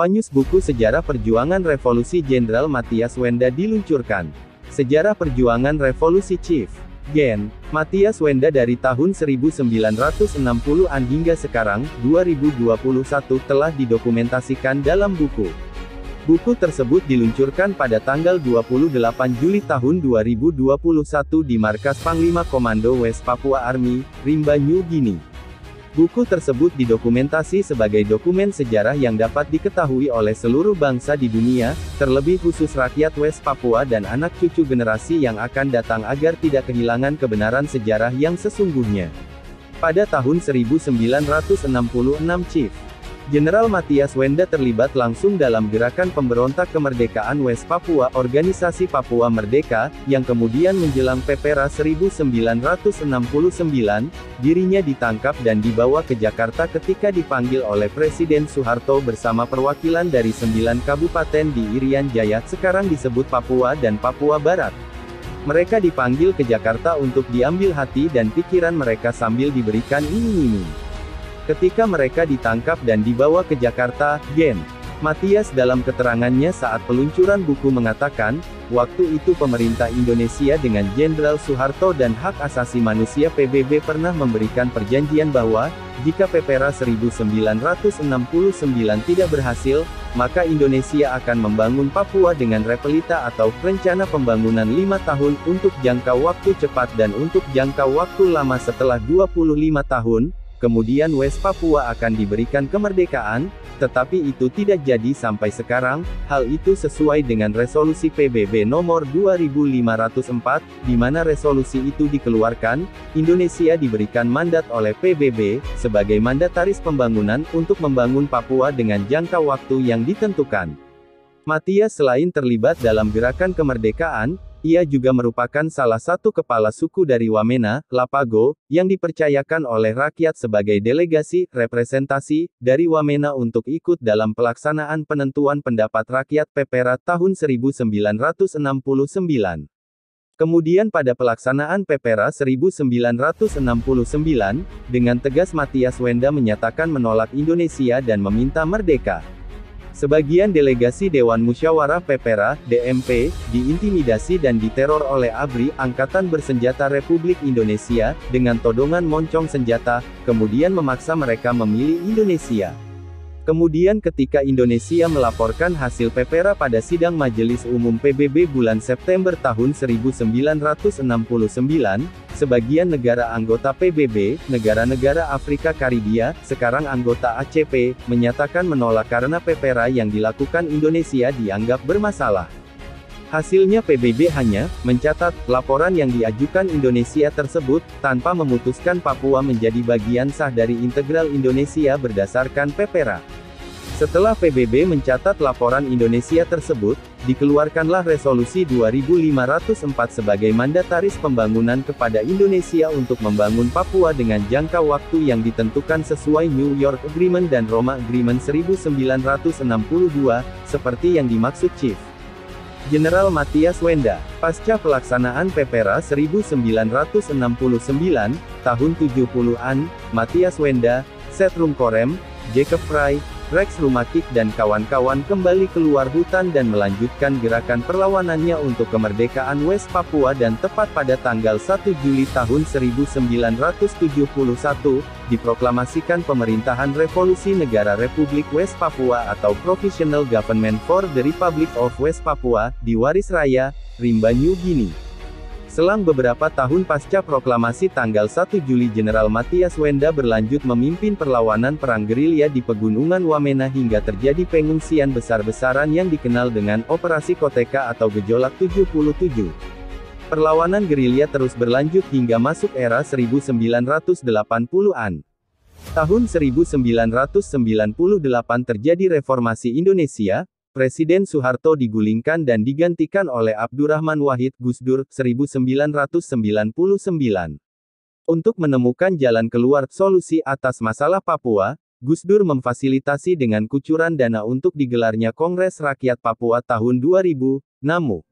Wanyus buku Sejarah Perjuangan Revolusi Jenderal Matthias Wenda diluncurkan. Sejarah Perjuangan Revolusi Chief Gen. Matthias Wenda dari tahun 1960-an hingga sekarang, 2021 telah didokumentasikan dalam buku. Buku tersebut diluncurkan pada tanggal 28 Juli tahun 2021 di Markas Panglima Komando West Papua Army, Rimba, New Guinea. Buku tersebut didokumentasi sebagai dokumen sejarah yang dapat diketahui oleh seluruh bangsa di dunia, terlebih khusus rakyat West Papua dan anak cucu generasi yang akan datang agar tidak kehilangan kebenaran sejarah yang sesungguhnya. Pada tahun 1966 Chief General Matthias Wenda terlibat langsung dalam gerakan pemberontak kemerdekaan West Papua, Organisasi Papua Merdeka, yang kemudian menjelang Pepera 1969, dirinya ditangkap dan dibawa ke Jakarta ketika dipanggil oleh Presiden Soeharto bersama perwakilan dari 9 kabupaten di Irian Jaya, sekarang disebut Papua dan Papua Barat. Mereka dipanggil ke Jakarta untuk diambil hati dan pikiran mereka sambil diberikan iming-iming. Ketika mereka ditangkap dan dibawa ke Jakarta, Gen. Matthias dalam keterangannya saat peluncuran buku mengatakan, waktu itu pemerintah Indonesia dengan Jenderal Soeharto dan Hak Asasi Manusia PBB pernah memberikan perjanjian bahwa, jika Pepera 1969 tidak berhasil, maka Indonesia akan membangun Papua dengan repelita atau rencana pembangunan 5 tahun untuk jangka waktu cepat dan untuk jangka waktu lama setelah 25 tahun. Kemudian West Papua akan diberikan kemerdekaan, tetapi itu tidak jadi sampai sekarang. Hal itu sesuai dengan resolusi PBB nomor 2504, di mana resolusi itu dikeluarkan, Indonesia diberikan mandat oleh PBB, sebagai mandataris pembangunan, untuk membangun Papua dengan jangka waktu yang ditentukan. Matthias selain terlibat dalam gerakan kemerdekaan, ia juga merupakan salah satu kepala suku dari Wamena, Lapago, yang dipercayakan oleh rakyat sebagai delegasi, representasi, dari Wamena untuk ikut dalam pelaksanaan penentuan pendapat rakyat Pepera tahun 1969. Kemudian pada pelaksanaan Pepera 1969, dengan tegas Matthias Wenda menyatakan menolak Indonesia dan meminta merdeka. Sebagian delegasi Dewan Musyawarah Pepera, DMP, diintimidasi dan diteror oleh ABRI, Angkatan Bersenjata Republik Indonesia, dengan todongan moncong senjata, kemudian memaksa mereka memilih Indonesia. Kemudian ketika Indonesia melaporkan hasil Pepera pada sidang Majelis Umum PBB bulan September tahun 1969, sebagian negara anggota PBB, negara-negara Afrika Karibia, sekarang anggota ACP, menyatakan menolak karena Pepera yang dilakukan Indonesia dianggap bermasalah. Hasilnya PBB hanya mencatat laporan yang diajukan Indonesia tersebut, tanpa memutuskan Papua menjadi bagian sah dari integral Indonesia berdasarkan Pepera. Setelah PBB mencatat laporan Indonesia tersebut, dikeluarkanlah Resolusi 2504 sebagai mandataris pembangunan kepada Indonesia untuk membangun Papua dengan jangka waktu yang ditentukan sesuai New York Agreement dan Roma Agreement 1962, seperti yang dimaksud Chief General Matthias Wenda. Pasca pelaksanaan Pepera 1969, tahun 70-an, Matthias Wenda, Setrum Korem, Jacob Frey, Rex Rumakik dan kawan-kawan kembali keluar hutan dan melanjutkan gerakan perlawanannya untuk kemerdekaan West Papua dan tepat pada tanggal 1 Juli tahun 1971, diproklamasikan pemerintahan revolusi negara Republik West Papua atau Provisional Government for the Republic of West Papua, di Waris Raya, Rimba, New Guinea. Selang beberapa tahun pasca proklamasi tanggal 1 Juli Jenderal Matthias Wenda berlanjut memimpin perlawanan perang gerilya di Pegunungan Wamena hingga terjadi pengungsian besar-besaran yang dikenal dengan Operasi Koteka atau Gejolak 77. Perlawanan gerilya terus berlanjut hingga masuk era 1980-an. Tahun 1998 terjadi reformasi Indonesia. Presiden Soeharto digulingkan dan digantikan oleh Abdurrahman Wahid Gus Dur, 1999. Untuk menemukan jalan keluar solusi atas masalah Papua, Gus Dur memfasilitasi dengan kucuran dana untuk digelarnya Kongres Rakyat Papua tahun 2000, namun